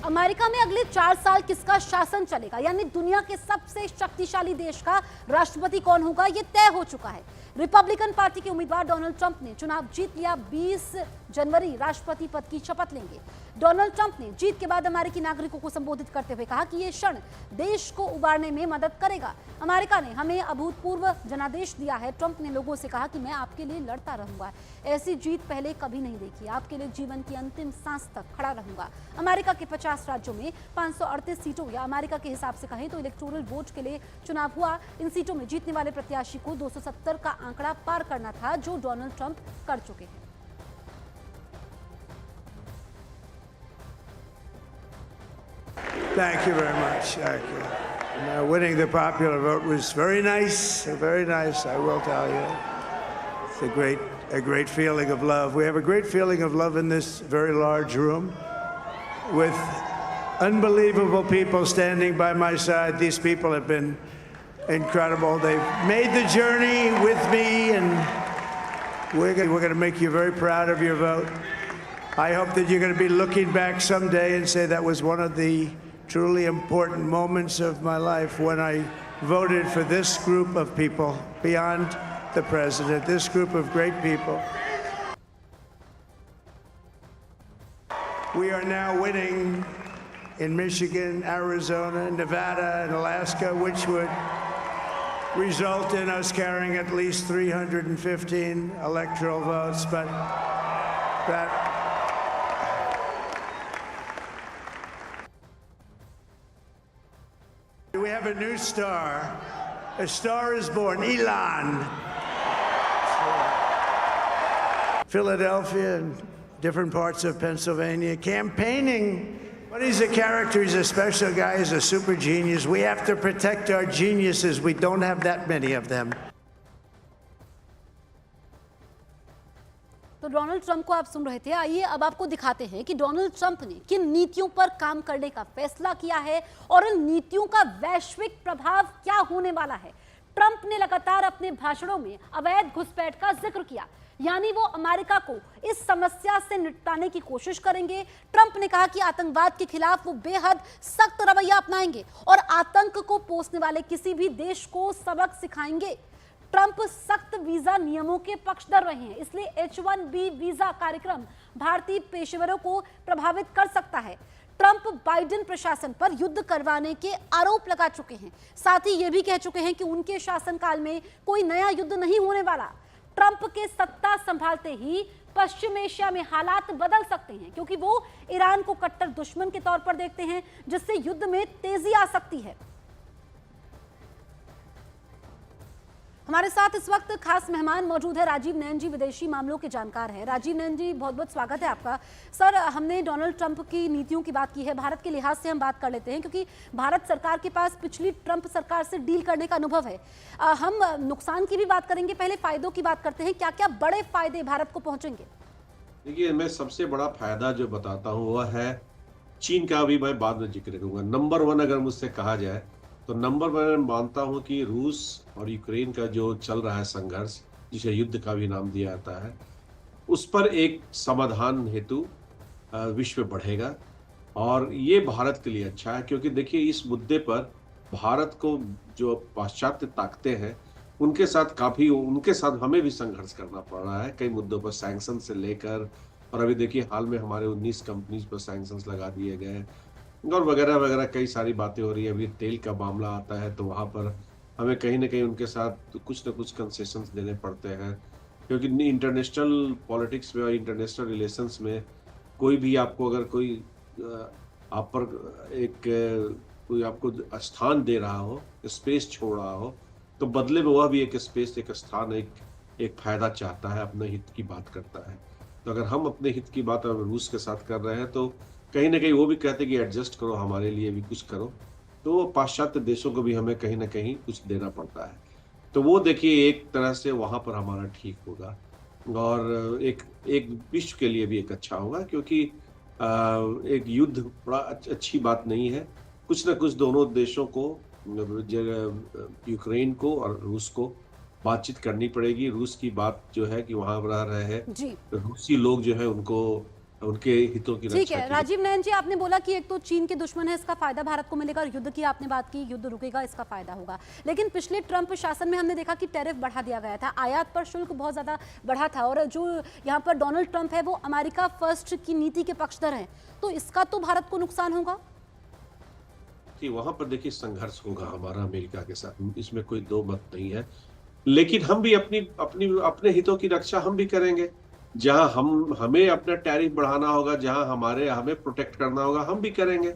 America में अगले 4 साल किसका शासन चलेगा, यानी दुनिया के सबसे शक्तिशाली देश का राष्ट्रपति कौन होगा, यह तय हो चुका है। रिपब्लिकन पार्टी के उम्मीदवार डोनाल्ड ट्रंप ने चुनाव जीत लिया। 20 जनवरी राष्ट्रपति पद की शपथ लेंगे। डोनाल्ड ट्रंप ने जीत के बाद अमेरिकी नागरिकों को संबोधित करते हुए कहा कि यह क्षण देश को उबारने में मदद करेगा। अमेरिका ने हमें अभूतपूर्व जनादेश दिया है। ट्रंप ने लोगों से कहा कि मैं आपके लिए लड़ता रहूंगा, ऐसी जीत पहले कभी नहीं देखी, आपके लिए जीवन की अंतिम सांस तक खड़ा रहूंगा। अमेरिका के 50 राज्यों में 538 सीटों या अमेरिका के हिसाब से कहें तो इलेक्टोरल वोट के लिए चुनाव हुआ। इन सीटों में जीतने वाले प्रत्याशी को 270 का आंकड़ा पार करना था, जो डोनाल्ड ट्रंप कर चुके हैं। Thank you very much. Thank you. Winning the popular vote was very nice. Very nice, I will tell you. It's a great feeling of love. We have a great feeling of love in this very large room, with unbelievable people standing by my side. These people have been incredible. They've made the journey with me, and we're going to make you very proud of your vote. I hope that you're going to be looking back someday and say that was one of the truly important moments of my life, when I voted for this group of people beyond the president, this group of great people. We are now winning in Michigan, Arizona, Nevada, and Alaska, which would result in us carrying at least 315 electoral votes, but that we have a new star. A star is born, Elon. Philadelphia and different parts of Pennsylvania, campaigning. But he's a character, he's a special guy, he's a super genius. We have to protect our geniuses. We don't have that many of them. तो Donald Trump को आप सुन रहे थे। आइए अब आपको दिखाते हैं कि डोनाल्ड ट्रंप ने किन नीतियों पर काम करने का फैसला किया है और उन नीतियों का वैश्विक प्रभाव क्या होने वाला है। ट्रंप ने लगातार अपने भाषणों में अवैध घुसपैठ का जिक्र किया, यानी वो अमेरिका को इस समस्या से निपटाने की कोशिश करेंगे। ट्रंप ने कहा कि आतंकवाद के खिलाफ वो बेहद सख्त रवैया अपनाएंगे और आतंक को पोसने वाले किसी भी देश को सबक सिखाएंगे। ट्रंप सख्त वीजा नियमों के पक्षधर रहे हैं, इसलिए H-1B वीजा कार्यक्रम भारतीय पेशेवरों को प्रभावित कर सकता है। ट्रंप बाइडेन प्रशासन पर युद्ध करवाने के आरोप लगा चुके हैं, साथ ही ये भी कह चुके हैं कि उनके शासनकाल में कोई नया युद्ध नहीं होने वाला। ट्रंप के सत्ता संभालते ही पश्चिम एशिया में हालात बदल सकते हैं, क्योंकि वो ईरान को कट्टर दुश्मन के तौर पर देखते हैं, जिससे युद्ध में तेजी आ सकती है। हमारे साथ इस वक्त खास मेहमान मौजूद है, राजीव नयन जी, विदेशी मामलों के जानकार हैं। राजीव नयन जी, बहुत बहुत स्वागत है आपका। सर, हमने डोनाल्ड ट्रंप की नीतियों की बात की है, भारत के लिहाज से हम बात कर लेते हैं, क्योंकि भारत सरकार के पास पिछली ट्रंप सरकार से डील करने का अनुभव है। हम नुकसान की भी बात करेंगे, पहले फायदों की बात करते हैं। क्या क्या बड़े फायदे भारत को पहुंचेंगे? देखिए, मैं सबसे बड़ा फायदा जो बताता हूँ वह है चीन का, भी मैं बाद में जिक्र करूंगा। नंबर 1 अगर मुझसे कहा जाए तो नंबर 1 मैं मानता हूं कि रूस और यूक्रेन का जो चल रहा है संघर्ष, जिसे युद्ध का भी नाम दिया जाता है, उस पर एक समाधान हेतु विश्व बढ़ेगा, और ये भारत के लिए अच्छा है। क्योंकि देखिए, इस मुद्दे पर भारत को जो पाश्चात्य ताकतें हैं उनके साथ हमें भी संघर्ष करना पड़ रहा है कई मुद्दों पर, सैंक्शन से लेकर, और अभी देखिए हाल में हमारे 19 कंपनीज पर सैंक्शंस लगा दिए गए और वगैरह वगैरह कई सारी बातें हो रही है। अभी तेल का मामला आता है तो वहाँ पर हमें कहीं ना कहीं उनके साथ कुछ न कुछ कंसेशंस देने पड़ते हैं, क्योंकि इंटरनेशनल पॉलिटिक्स में और इंटरनेशनल रिलेशंस में कोई भी आपको अगर कोई आप पर कोई आपको स्थान दे रहा हो, स्पेस छोड़ रहा हो, तो बदले में वह भी एक स्पेस, एक स्थान, एक फायदा चाहता है, अपने हित की बात करता है। तो अगर हम अपने हित की बात रूस के साथ कर रहे हैं तो कहीं ना कहीं वो भी कहते हैं कि एडजस्ट करो, हमारे लिए भी कुछ करो। तो पाश्चात्य देशों को भी हमें कहीं ना कहीं कुछ देना पड़ता है। तो वो देखिए एक तरह से वहाँ पर हमारा ठीक होगा, और एक विश्व के लिए भी एक अच्छा होगा, क्योंकि एक युद्ध बड़ा अच्छी बात नहीं है। कुछ ना कुछ दोनों देशों को, यूक्रेन को और रूस को बातचीत करनी पड़ेगी। रूस की बात जो है कि वहाँ रह रहे हैं रूसी लोग जो है उनको उनके हितों की ठीक रक्षा है की। राजीव नयन जी, आपने बोला कि एक तो चीन के दुश्मन है, इसका फायदा भारत को मिलेगा, युद्ध की आपने बात की, युद्ध रुकेगा, इसका फायदा होगा। लेकिन पिछले ट्रंप शासन में हमने देखा कि टैरिफ बढ़ा दिया गया था, आयात पर शुल्क बहुत ज्यादा बढ़ा था, और जो यहाँ पर डोनाल्ड ट्रंप है वो अमेरिका फर्स्ट की नीति के पक्षधर हैं, तो इसका तो भारत को नुकसान होगा। कि वहां पर देखिए संघर्ष होगा हमारा अमेरिका के साथ, इसमें कोई दो मत नहीं है। लेकिन हम भी अपने हितों की रक्षा हम भी करेंगे। जहां हमें अपना टैरिफ बढ़ाना होगा, जहां हमें प्रोटेक्ट करना होगा, हम भी करेंगे।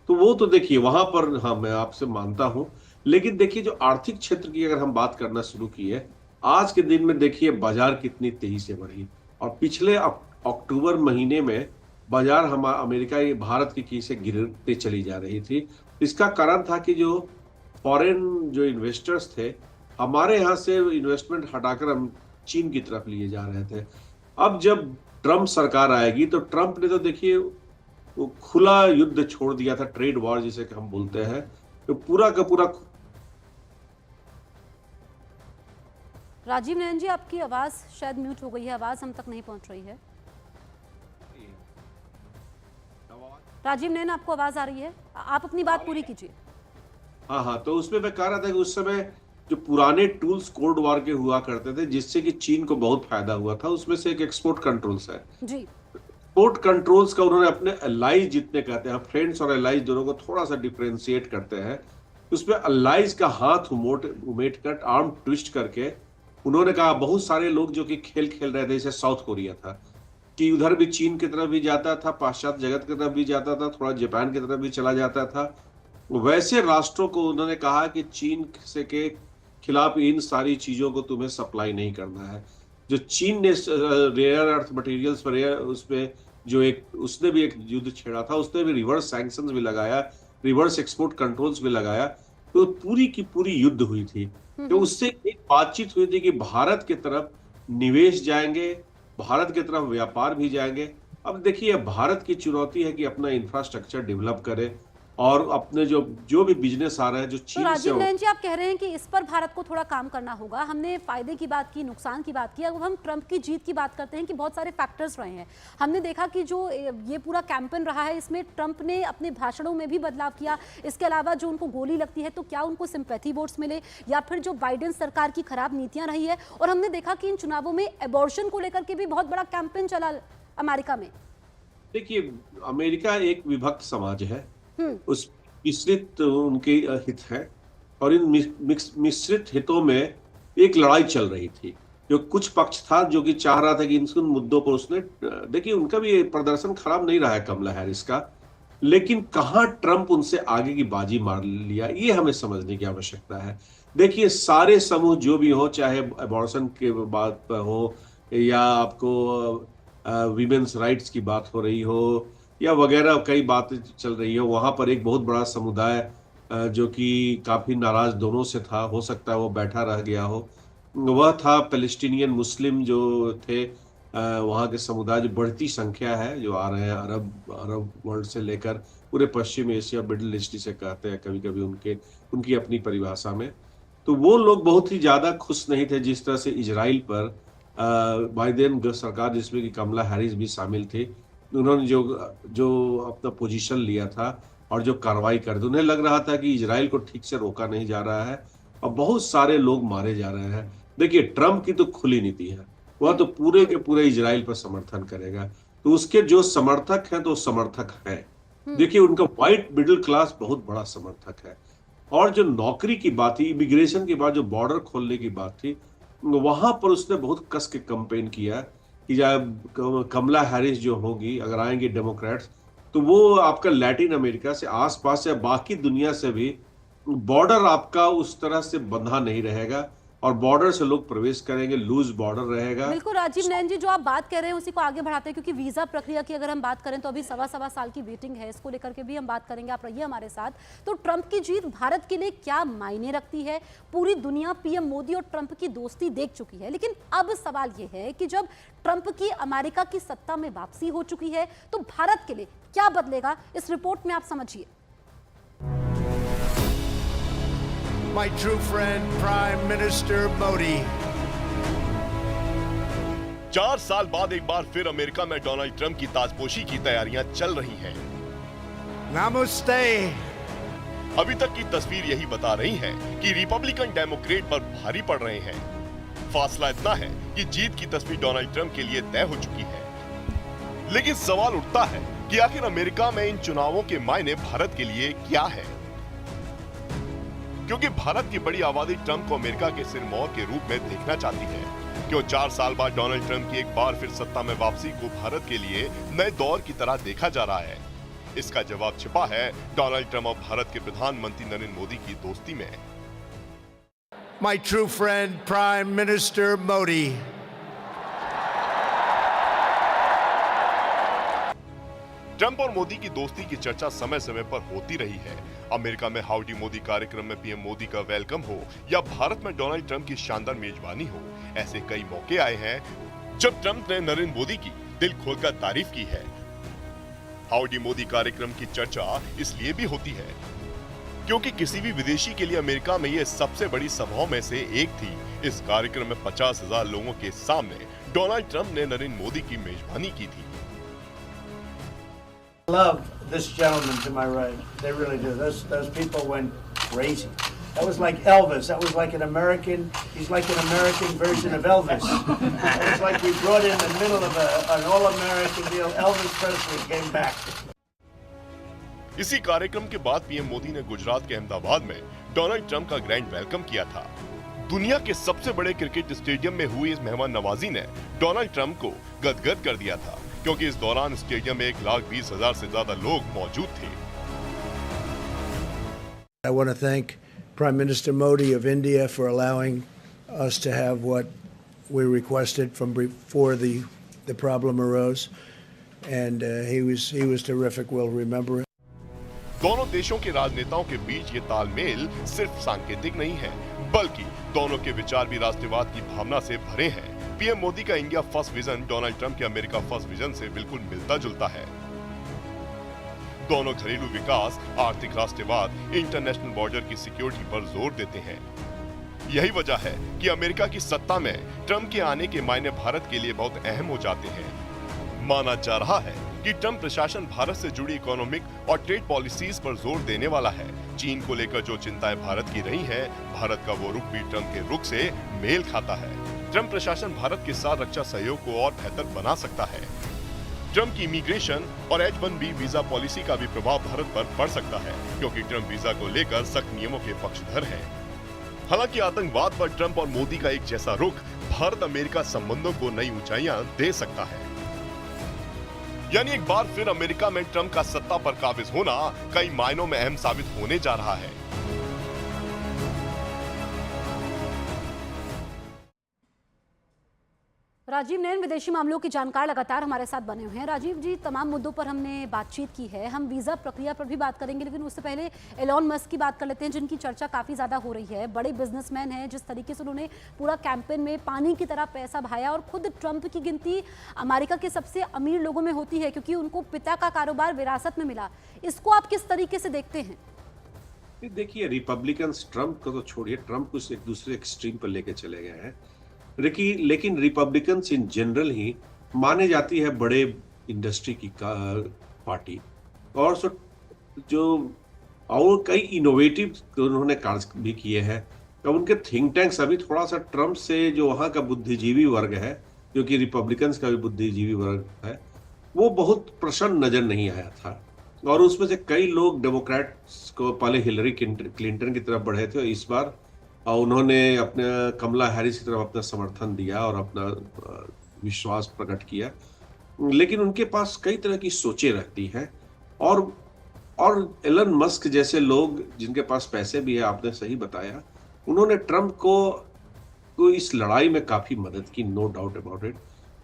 तो वो तो देखिए वहां पर, हाँ मैं आपसे मानता हूं। लेकिन देखिए जो आर्थिक क्षेत्र की अगर हम बात करना शुरू की है, आज के दिन में देखिए बाजार कितनी तेजी से बढ़ी, और पिछले अक्टूबर महीने में बाजार अमेरिका भारत की की से गिरते चली जा रही थी। इसका कारण था कि जो फॉरेन जो इन्वेस्टर्स थे, हमारे यहाँ से इन्वेस्टमेंट हटाकर हम चीन की तरफ लिए जा रहे थे। अब जब ट्रंप सरकार आएगी तो ट्रंप ने तो देखिए वो खुला युद्ध छोड़ दिया था, ट्रेड वॉर जिसे कि हम बोलते हैं, तो पूरा का पूरा। राजीव नयन जी, आपकी आवाज शायद म्यूट हो गई है, आवाज हम तक नहीं पहुंच रही है। राजीव नयन, आपको आवाज आ रही है? आप अपनी बात पूरी कीजिए। हाँ, तो उसमें मैं कह रहा था कि उस समय जो पुराने टूल्स कोल्ड वॉर के हुआ करते थे, जिससे कि चीन को बहुत फायदा हुआ था, उसमें से एक एक्सपोर्ट कंट्रोल्स है जी। एक्सपोर्ट कंट्रोल्स का उन्होंने अपने अलाइज जितने कहते हैं, फ्रेंड्स और अलाइज दोनों को थोड़ा सा डिफरेंशिएट करते हैं। उसमें अलाइज का हाथ उमेट कर, आर्म ट्विस्ट करके उन्होंने कहा, बहुत सारे लोग जो कि खेल खेल रहे थे, जैसे साउथ कोरिया था कि उधर भी चीन की तरफ भी जाता था, पाश्चात्य जगत की तरफ भी जाता था, थोड़ा जापान की तरफ भी चला जाता था। वैसे राष्ट्रों को उन्होंने कहा कि चीन से के खिलाफ इन सारी चीजों को तुम्हें सप्लाई नहीं करना है। जो चीन ने रेयर अर्थ मटेरियल्स पर उसमें जो उसने भी एक युद्ध छेड़ा था, उसने भी रिवर्स सैंक्शंस भी लगाया, रिवर्स एक्सपोर्ट कंट्रोल्स भी लगाया, तो पूरी की पूरी युद्ध हुई थी। तो उससे एक बातचीत हुई थी कि भारत की तरफ निवेश जाएंगे, भारत की तरफ व्यापार भी जाएंगे। अब देखिए भारत की चुनौती है कि अपना इंफ्रास्ट्रक्चर डेवलप करे, और अपने जो भी बिजनेस आ रहे हैं जो तो चीन से राजीव नयन जी, आप कह रहे हैं कि इस पर भारत को थोड़ा काम करना होगा। हमने फायदे की बात की, नुकसान की बात की, अब हम ट्रंप की जीत की बात करते हैं कि बहुत सारे फैक्टर्स रहे हैं। हमने देखा कि जो ये पूरा कैंपेन रहा है, इसमें ट्रंप ने अपने भाषणों में भी बदलाव किया। इसके अलावा जो उनको गोली लगती है तो क्या उनको सिंपैथी वोट्स मिले, या फिर जो बाइडेन सरकार की खराब नीतियां रही है। और हमने देखा कि इन चुनावों में एबॉर्शन को लेकर के भी बहुत बड़ा कैंपेन चला अमेरिका में। देखिए अमेरिका एक विभक्त समाज है, उस मिश्रित उनके हित है, और इन मिश्रित हितों में एक लड़ाई चल रही थी। जो कुछ पक्ष था जो कि चाह रहा था कि इन मुद्दों पर उसने, देखिए उनका भी प्रदर्शन खराब नहीं रहा है कमला हैरिस का, लेकिन कहां ट्रंप उनसे आगे की बाजी मार लिया, ये हमें समझने की आवश्यकता है। देखिए सारे समूह जो भी हो, चाहे अबॉर्शन के बात पर हो, या आपको विमेन्स राइट्स की बात हो रही हो, या वगैरह कई बातें चल रही है, वहां पर एक बहुत बड़ा समुदाय जो कि काफी नाराज दोनों से था, हो सकता है वो बैठा रह गया हो, वह था पैलेस्टीनियन मुस्लिम जो थे, वहां के समुदाय जो बढ़ती संख्या है, जो आ रहे हैं अरब वर्ल्ड से लेकर पूरे पश्चिम एशिया, मिडिल ईस्ट से कहते हैं कभी कभी उनकी अपनी परिभाषा में। तो वो लोग बहुत ही ज्यादा खुश नहीं थे जिस तरह से इजराइल पर बाइडेन सरकार, जिसमें कि कमला हैरिस भी शामिल थी, उन्होंने जो अपना पोजीशन लिया था और जो कार्रवाई कर दी। उन्हें लग रहा था कि इजराइल को ठीक से रोका नहीं जा रहा है और बहुत सारे लोग मारे जा रहे हैं। देखिए ट्रंप की तो खुली नीति है, वह तो पूरे के पूरे इजराइल पर समर्थन करेगा, तो उसके जो समर्थक हैं तो समर्थक हैं। देखिए उनका व्हाइट मिडिल क्लास बहुत बड़ा समर्थक है। और जो नौकरी की बात थी, इमिग्रेशन के बाद जो बॉर्डर खोलने की बात थी, वहां पर उसने बहुत कस के कैंपेन किया कि जब कमला हैरिस जो होगी, अगर आएंगे डेमोक्रेट्स, तो वो आपका लैटिन अमेरिका से आसपास या बाकी दुनिया से भी बॉर्डर आपका उस तरह से बंधा नहीं रहेगा, और बॉर्डर से लोग प्रवेश करेंगे, लूज बॉर्डर रहेगा। बिल्कुल राजीव नयन जी, जो आप बात कर रहे हैं उसी को आगे बढ़ाते हैं, क्योंकि वीजा प्रक्रिया की अगर हम बात करें तो अभी सवा साल की वेटिंग है, इसको लेकर के भी हम बात करेंगे। आप रहिए हमारे साथ। तो ट्रंप की जीत भारत के लिए क्या मायने रखती है? पूरी दुनिया पीएम मोदी और ट्रंप की दोस्ती देख चुकी है, लेकिन अब सवाल यह है कि जब ट्रंप की अमेरिका की सत्ता में वापसी हो चुकी है तो भारत के लिए क्या बदलेगा, इस रिपोर्ट में आप समझिए। My true friend, Prime Minister Modi. 4 साल बाद एक बार फिर अमेरिका में डोनाल्ड ट्रंप की ताजपोशी की तैयारियां चल रही हैं। Namaste. अभी तक की तस्वीर यही बता रही है कि रिपब्लिकन डेमोक्रेट पर भारी पड़ रहे हैं। फासला इतना है कि जीत की तस्वीर डोनाल्ड ट्रंप के लिए तय हो चुकी है। लेकिन सवाल उठता है कि आखिर अमेरिका में इन चुनावों के मायने भारत के लिए क्या है? क्योंकि भारत की बड़ी आबादी ट्रंप को अमेरिका के सिरमौर के रूप में देखना चाहती है। क्यों 4 साल बाद डोनाल्ड ट्रंप की एक बार फिर सत्ता में वापसी को भारत के लिए नए दौर की तरह देखा जा रहा है? इसका जवाब छिपा है डोनाल्ड ट्रंप और भारत के प्रधानमंत्री नरेंद्र मोदी की दोस्ती में। My true friend, Prime Minister Modi. Trump और मोदी की दोस्ती की चर्चा समय समय पर होती रही है। अमेरिका में हाउडी मोदी कार्यक्रम में पीएम मोदी का वेलकम हो या भारत में डोनाल्ड ट्रंप की शानदार मेजबानी हो, ऐसे कई मौके आए हैं जब ट्रंप ने नरेंद्र मोदी की दिल खोलकर तारीफ की है। हाउडी मोदी कार्यक्रम की चर्चा इसलिए भी होती है क्योंकि किसी भी विदेशी के लिए अमेरिका में यह सबसे बड़ी सभाओं में से एक थी। इस कार्यक्रम में 50,000 लोगों के सामने डोनाल्ड ट्रंप ने नरेंद्र मोदी की मेजबानी की थी। Love this gentleman to my right. They really do. Those people went crazy. That was like Elvis. That was like an American. He's like an American version of Elvis. It was like we brought in the middle of an all-American deal. Elvis Presley came back. इसी कार्यक्रम के बाद PM Modi ने गुजरात के अहमदाबाद में Donald Trump का grand welcome किया था। दुनिया के सबसे बड़े क्रिकेट स्टेडियम में हुई इस मेहमान नवाजी ने डोनाल्ड ट्रंप को गदगद कर दिया था, क्योंकि इस दौरान स्टेडियम में 1,20,000 से ज्यादा लोग मौजूद थे। I want to thank Prime Minister Modi of India for allowing us to have what we requested from before the problem arose, and he was terrific. We'll remember it. दोनों देशों के राजनेताओं के बीच ये तालमेल सिर्फ सांकेतिक नहीं है, बल्कि दोनों के विचार भी राष्ट्रवाद की भावना से भरे हैं। पीएम मोदी का India first vision Donald Trump के अमेरिका फर्स्ट विजन से बिल्कुल मिलता जुलता है। दोनों घरेलू विकास, आर्थिक राष्ट्रवाद, इंटरनेशनल बॉर्डर की सिक्योरिटी पर जोर देते हैं। यही वजह है कि अमेरिका की सत्ता में ट्रंप के आने के मायने भारत के लिए बहुत अहम हो जाते हैं। माना जा रहा है कि ट्रंप प्रशासन भारत से जुड़ी इकोनॉमिक और ट्रेड पॉलिसीज पर जोर देने वाला है। चीन को लेकर जो चिंताएं भारत की रही हैं, भारत का वो रुख भी ट्रंप के रुख से मेल खाता है। ट्रंप प्रशासन भारत के साथ रक्षा सहयोग को और बेहतर बना सकता है। ट्रंप की इमिग्रेशन और H-1B वीजा पॉलिसी का भी प्रभाव भारत पर पड़ सकता है, क्योंकि ट्रंप वीजा को लेकर सख्त नियमों के पक्षधर हैं। हालांकि आतंकवाद पर ट्रंप और मोदी का एक जैसा रुख भारत अमेरिका संबंधों को नई ऊंचाइयां दे सकता है। यानी एक बार फिर अमेरिका में ट्रंप का सत्ता पर काबिज होना कई मायनों में अहम साबित होने जा रहा है। राजीव नयन विदेशी मामलों के जानकार लगातार हमारे साथ बने हुए हैं। राजीव जी, तमाम मुद्दों पर हमने बातचीत की है, हम वीज़ा प्रक्रिया पर भी बात करेंगे, लेकिन उससे पहले एलॉन मस्क की बात कर लेते हैं, जिनकी चर्चा काफ़ी ज़्यादा हो रही है। बड़े बिजनेसमैन हैं, जिस तरीके से उन्होंने पूरा कैंपेन में पानी की तरह पैसा बहाया, और खुद ट्रंप की गिनती अमेरिका के सबसे अमीर लोगों में होती है, क्योंकि उनको पिता का कारोबार विरासत में मिला। इसको आप किस तरीके से देखते हैं? देखिए, रिपब्लिकन्स ट्रंप को तो छोड़िए, ट्रंप को एक दूसरे एक्सट्रीम पर लेके चले गए हैं। लेकिन रिपब्लिकन्स इन जनरल ही माने जाती है बड़े इंडस्ट्री की पार्टी, और जो और कई इनोवेटिव उन्होंने कार्य भी किए हैं। तो उनके थिंक टैंक्स अभी थोड़ा सा ट्रंप से जो वहाँ का बुद्धिजीवी वर्ग है, जो कि रिपब्लिकन्स का भी बुद्धिजीवी वर्ग है, वो बहुत प्रसन्न नजर नहीं आया था। और उसमें से कई लोग डेमोक्रेट्स को पहले हिलरी क्लिंटन की तरफ बढ़े थे, और इस बार उन्होंने अपने कमला हैरिस की तरफ अपना समर्थन दिया और अपना विश्वास प्रकट किया। लेकिन उनके पास कई तरह की सोचें रहती हैं, और एलन मस्क जैसे लोग जिनके पास पैसे भी है, आपने सही बताया, उन्होंने ट्रंप को इस लड़ाई में काफी मदद की, नो डाउट अबाउट इट।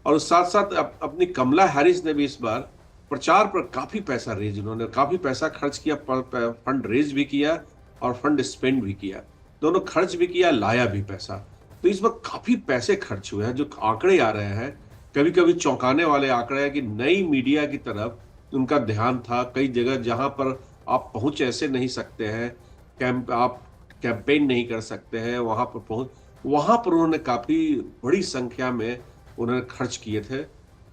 और साथ साथ अपनी कमला हैरिस ने भी इस बार प्रचार पर काफी पैसा रेज, उन्होंने काफी पैसा खर्च किया, फंड रेज भी किया और फंड स्पेंड भी किया, दोनों खर्च भी किया, लाया भी पैसा। तो इस वक्त काफी पैसे खर्च हुए हैं। जो आंकड़े आ रहे हैं, कभी कभी चौंकाने वाले आंकड़े हैं कि नई मीडिया की तरफ उनका ध्यान था। कई जगह जहां पर आप पहुंच ऐसे नहीं सकते हैं, आप कैंपेन नहीं कर सकते हैं, वहां पर उन्होंने काफी बड़ी संख्या में उन्होंने खर्च किए थे।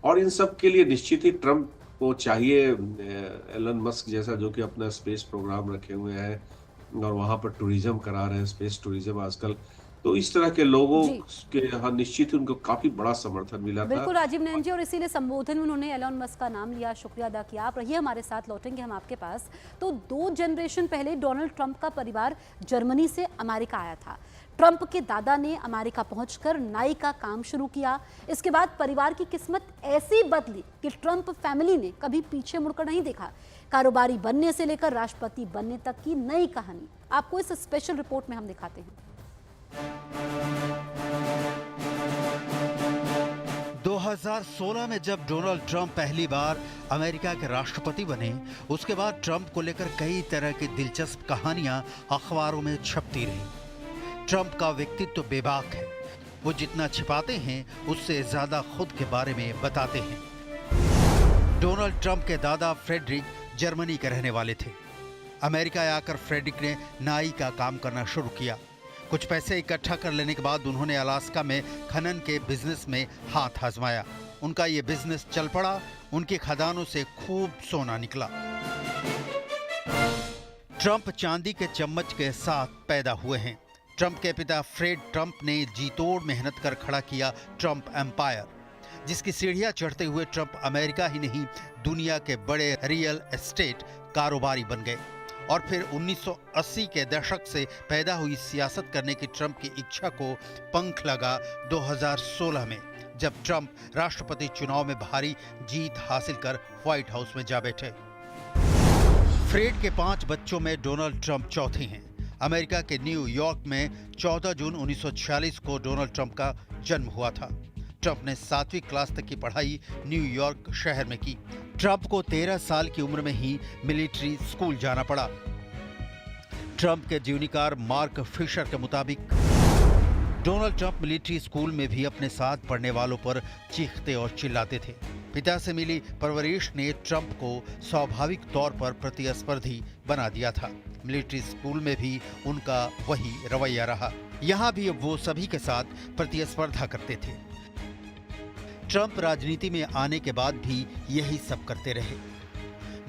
और इन सब के लिए निश्चित ही ट्रंप को चाहिए एलन मस्क जैसा, जो कि अपना स्पेस प्रोग्राम रखे हुए हैं और वहाँ पर टूरिज्म करा रहे हैं, स्पेस टूरिज्म आजकल। तो इस तरह के लोगों जी। के यहाँ निश्चित ही उनको काफ़ी बड़ा समर्थन मिला था। बिल्कुल राजीव नयन जी, और इसीलिए संबोधन में उन्होंने एलन मस्क का नाम लिया, शुक्रिया अदा किया। आप रहिए हमारे साथ, लौटेंगे हम आपके पास। तो 2 जनरेशन पहले डोनाल्ड ट्रंप का परिवार जर्मनी से अमेरिका आया था। ट्रंप के दादा ने अमेरिका पहुंचकर नाई का काम शुरू किया। इसके बाद परिवार की किस्मत ऐसी बदली कि ट्रंप फैमिली ने कभी पीछे मुड़कर नहीं देखा। कारोबारी बनने से लेकर राष्ट्रपति बनने तक की नई कहानी आपको इस स्पेशल रिपोर्ट में हम दिखाते हैं। 2016 में जब डोनाल्ड ट्रंप पहली बार अमेरिका के राष्ट्रपति बने, उसके बाद ट्रंप को लेकर कई तरह की दिलचस्प कहानियां अखबारों में छपती रही। ट्रंप का व्यक्तित्व बेबाक है। वो जितना छिपाते हैं उससे ज्यादा खुद के बारे में बताते हैं। डोनाल्ड ट्रंप के दादा फ्रेडरिक जर्मनी के रहने वाले थे। अमेरिका आकर फ्रेडरिक ने नाई का काम करना शुरू किया। कुछ पैसे इकट्ठा कर लेने के बाद उन्होंने अलास्का में खनन के बिजनेस में हाथ आजमाया। उनका ये बिजनेस चल पड़ा। उनकी खदानों से खूब सोना निकला। ट्रंप चांदी के चम्मच के साथ पैदा हुए हैं। ट्रंप के पिता फ्रेड ट्रंप ने जी तोड़ मेहनत कर खड़ा किया ट्रंप एम्पायर, जिसकी सीढ़ियां चढ़ते हुए ट्रंप अमेरिका ही नहीं दुनिया के बड़े रियल एस्टेट कारोबारी बन गए। और फिर 1980 के दशक से पैदा हुई सियासत करने की ट्रंप की इच्छा को पंख लगा 2016 में, जब ट्रंप राष्ट्रपति चुनाव में भारी जीत हासिल कर व्हाइट हाउस में जा बैठे। फ्रेड के 5 बच्चों में डोनाल्ड ट्रंप चौथे हैं। अमेरिका के न्यूयॉर्क में 14 जून 1946 को डोनाल्ड ट्रंप का जन्म हुआ था। ट्रंप ने 7वीं क्लास तक की पढ़ाई न्यूयॉर्क शहर में की। ट्रंप को 13 साल की उम्र में ही मिलिट्री स्कूल जाना पड़ा। ट्रंप के जीवनीकार मार्क फिशर के मुताबिक डोनाल्ड ट्रंप मिलिट्री स्कूल में भी अपने साथ पढ़ने वालों पर चीखते और चिल्लाते थे। पिता से मिली परवरिश ने ट्रंप को स्वाभाविक तौर पर प्रतिस्पर्धी बना दिया था। मिलिट्री स्कूल में भी उनका वही रवैया रहा। यहाँ भी वो सभी के साथ प्रतिस्पर्धा करते थे। ट्रंप राजनीति में आने के बाद भी यही सब करते रहे।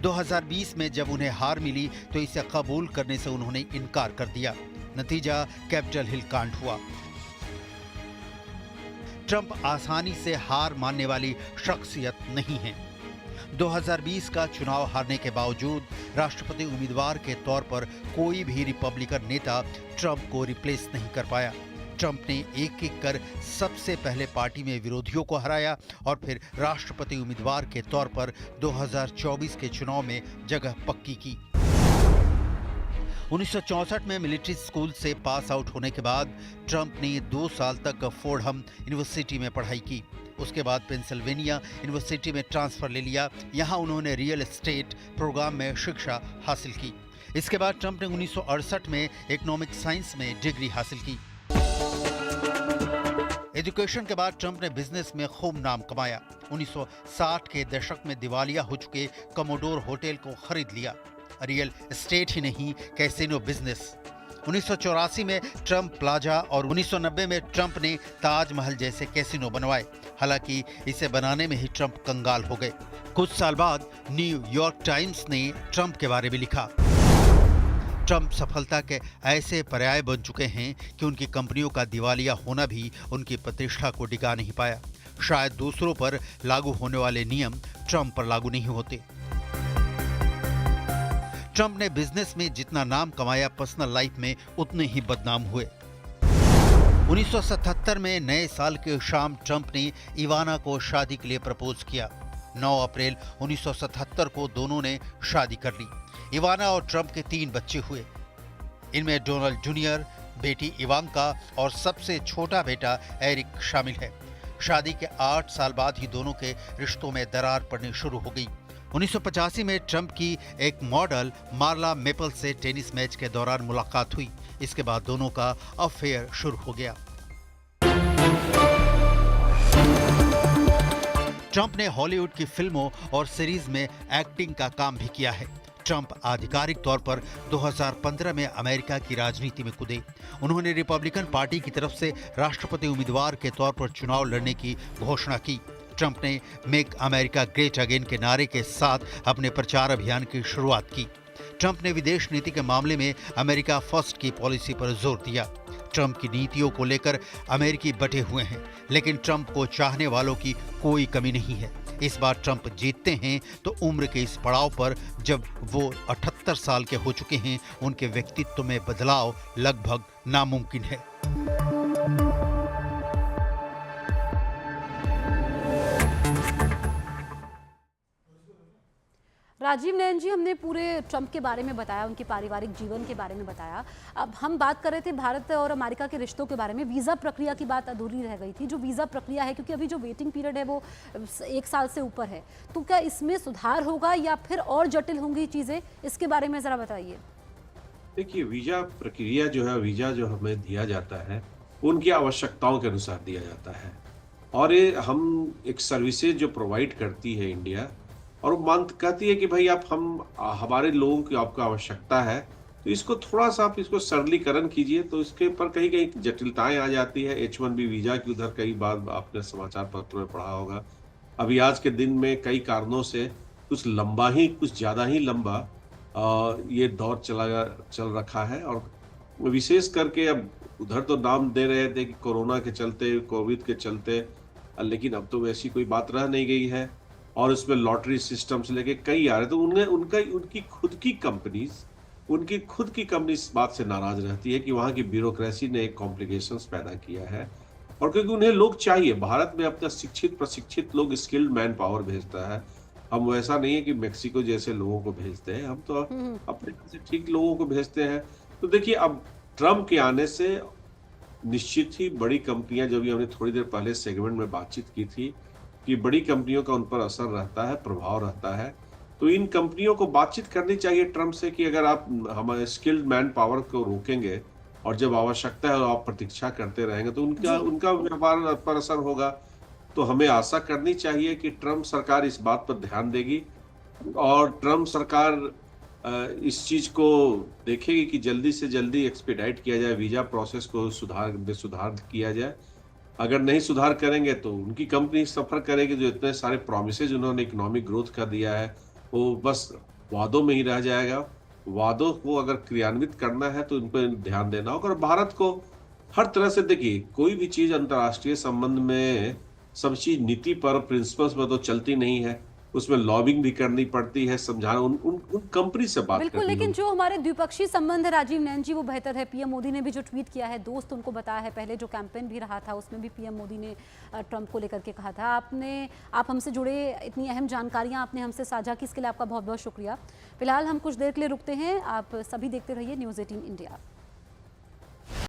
2020 में जब उन्हें हार मिली तो इसे कबूल करने से उन्होंने इनकार कर दिया। नतीजा कैपिटल हिल कांड हुआ। ट्रंप आसानी से हार मानने वाली शख्सियत नहीं है। 2020 का चुनाव हारने के बावजूद राष्ट्रपति उम्मीदवार के तौर पर कोई भी रिपब्लिकन नेता ट्रंप को रिप्लेस नहीं कर पाया। ट्रंप ने एक एक कर सबसे पहले पार्टी में विरोधियों को हराया और फिर राष्ट्रपति उम्मीदवार के तौर पर 2024 के चुनाव में जगह पक्की की। 1964 में मिलिट्री स्कूल से पास आउट होने के बाद ट्रंप ने 2 साल तक फोर्डहम यूनिवर्सिटी में पढ़ाई की। उसके बाद पेंसिल्वेनिया यूनिवर्सिटी में ट्रांसफर ले लिया। यहाँ उन्होंने रियल एस्टेट प्रोग्राम में शिक्षा हासिल की। इसके बाद ट्रंप ने 1968 में इकोनॉमिक साइंस में डिग्री हासिल की। एजुकेशन के बाद ट्रंप ने बिजनेस में खूब नाम कमाया। 1960 के दशक में दिवालिया हो चुके कमोडोर होटल को खरीद लिया। रियल एस्टेट ही नहीं, कैसीनो बिजनेस। 1984 में ट्रंप प्लाजा और 1990 में ट्रंप ने ताजमहल जैसे कैसीनो बनवाए। हालांकि इसे बनाने में ही ट्रंप कंगाल हो गए। कुछ साल बाद न्यूयॉर्क टाइम्स ने ट्रंप के बारे में लिखा, ट्रंप सफलता के ऐसे पर्याय बन चुके हैं कि उनकी कंपनियों का दिवालिया होना भी उनकी प्रतिष्ठा को डिगा नहीं पाया। शायद दूसरों पर लागू होने वाले नियम ट्रंप पर लागू नहीं होते। ट्रंप ने बिजनेस में जितना नाम कमाया, पर्सनल लाइफ में उतने ही बदनाम हुए। 1977 में नए साल के शाम ट्रंप ने इवाना को शादी के लिए प्रपोज किया। 9 अप्रैल 1977 को दोनों ने शादी कर ली। इवाना और ट्रंप के 3 बच्चे हुए। इनमें डोनाल्ड जूनियर, बेटी इवांका और सबसे छोटा बेटा एरिक शामिल है। शादी के 8 साल बाद ही दोनों के रिश्तों में दरार पड़नी शुरू हो गई। 1985 में ट्रंप की एक मॉडल मार्ला मेपल से टेनिस मैच के दौरान मुलाकात हुई। इसके बाद दोनों का अफेयर शुरू हो गया। ट्रंप ने हॉलीवुड की फिल्मों और सीरीज में एक्टिंग का काम भी किया है। ट्रंप आधिकारिक तौर पर 2015 में अमेरिका की राजनीति में कूदे। उन्होंने रिपब्लिकन पार्टी की तरफ से राष्ट्रपति उम्मीदवार के तौर पर चुनाव लड़ने की घोषणा की। ट्रंप ने मेक अमेरिका ग्रेट अगेन के नारे के साथ अपने प्रचार अभियान की शुरुआत की। ट्रंप ने विदेश नीति के मामले में अमेरिका फर्स्ट की पॉलिसी पर जोर दिया। ट्रंप की नीतियों को लेकर अमेरिकी बटे हुए हैं, लेकिन ट्रंप को चाहने वालों की कोई कमी नहीं है। इस बार ट्रंप जीतते हैं तो उम्र के इस पड़ाव पर जब वो 78 साल के हो चुके हैं, उनके व्यक्तित्व में बदलाव लगभग नामुमकिन है। राजीव नयन जी, हमने पूरे ट्रंप के बारे में बताया, उनके पारिवारिक जीवन के बारे में बताया। अब हम बात कर रहे थे भारत और अमेरिका के रिश्तों के बारे में। वीज़ा प्रक्रिया की बात अधूरी रह गई थी। जो वीज़ा प्रक्रिया है, क्योंकि अभी जो वेटिंग पीरियड है वो 1 साल से ऊपर है, तो क्या इसमें सुधार होगा या फिर और जटिल होंगी चीज़ें? इसके बारे में ज़रा बताइए। देखिए, वीजा प्रक्रिया जो है, वीजा जो हमें दिया जाता है उनकी आवश्यकताओं के अनुसार दिया जाता है, और ये हम एक सर्विसेज जो प्रोवाइड करती है इंडिया, और वो कहती है कि भाई आप हमारे लोगों की आपको आवश्यकता है, तो इसको थोड़ा सा आप इसको सरलीकरण कीजिए। तो इसके ऊपर कहीं कहीं जटिलताएं आ जाती है। H1B वीजा की उधर कई बार आपने समाचार पत्र में पढ़ा होगा। अभी आज के दिन में कई कारणों से कुछ ज़्यादा ही लंबा ये दौर चल रखा है, और विशेष करके अब उधर तो नाम दे रहे थे कि कोरोना के चलते, कोविड के चलते, लेकिन अब तो वैसी कोई बात रह नहीं गई है, और उसमें लॉटरी सिस्टम से लेके कई आ रहे, तो उनकी खुद की कंपनी इस बात से नाराज रहती है कि वहाँ की ब्यूरोक्रेसी ने एक कॉम्प्लिकेशंस पैदा किया है, और क्योंकि उन्हें लोग चाहिए। भारत में अपना शिक्षित प्रशिक्षित लोग, स्किल्ड मैन पावर भेजता है। हम वैसा नहीं है कि मेक्सिको जैसे लोगों को भेजते हैं, हम तो अपने से ठीक लोगों को भेजते हैं। तो देखिए, अब ट्रंप के आने से निश्चित ही बड़ी कंपनियां, जो भी हमने थोड़ी देर पहले सेगमेंट में बातचीत की थी, कि बड़ी कंपनियों का उन पर असर रहता है, प्रभाव रहता है। तो इन कंपनियों को बातचीत करनी चाहिए ट्रंप से कि अगर आप हमारे स्किल्ड मैन पावर को रोकेंगे और जब आवश्यकता है आप प्रतीक्षा करते रहेंगे, तो उनका व्यापार पर असर होगा। तो हमें आशा करनी चाहिए कि ट्रंप सरकार इस बात पर ध्यान देगी, और ट्रंप सरकार इस चीज को देखेगी कि जल्दी से जल्दी एक्सपीडाइट किया जाए, वीजा प्रोसेस को सुधार किया जाए। अगर नहीं सुधार करेंगे तो उनकी कंपनी सफर करेगी। जो इतने सारे प्रॉमिसेज उन्होंने इकोनॉमिक ग्रोथ का दिया है, वो बस वादों में ही रह जाएगा। वादों को अगर क्रियान्वित करना है तो इन पर ध्यान देना होगा। और भारत को हर तरह से, देखिए, कोई भी चीज अंतर्राष्ट्रीय संबंध में सब चीज नीति पर, प्रिंसिपल्स पर तो चलती नहीं है, उसमें लॉबिंग भी करनी पड़ती है, समझाना, उन कंपनी से बात बिल्कुल। लेकिन जो हमारे द्विपक्षीय संबंध है राजीव नयन जी, वो बेहतर है। पीएम मोदी ने भी जो ट्वीट किया है, दोस्त उनको बताया है। पहले जो कैंपेन भी रहा था उसमें भी पीएम मोदी ने ट्रंप को लेकर के कहा था। आप हमसे जुड़े, इतनी अहम जानकारियां आपने हमसे साझा की, इसके लिए आपका बहुत बहुत शुक्रिया। फिलहाल हम कुछ देर के लिए रुकते हैं। आप सभी देखते रहिए न्यूज़ 18 इंडिया।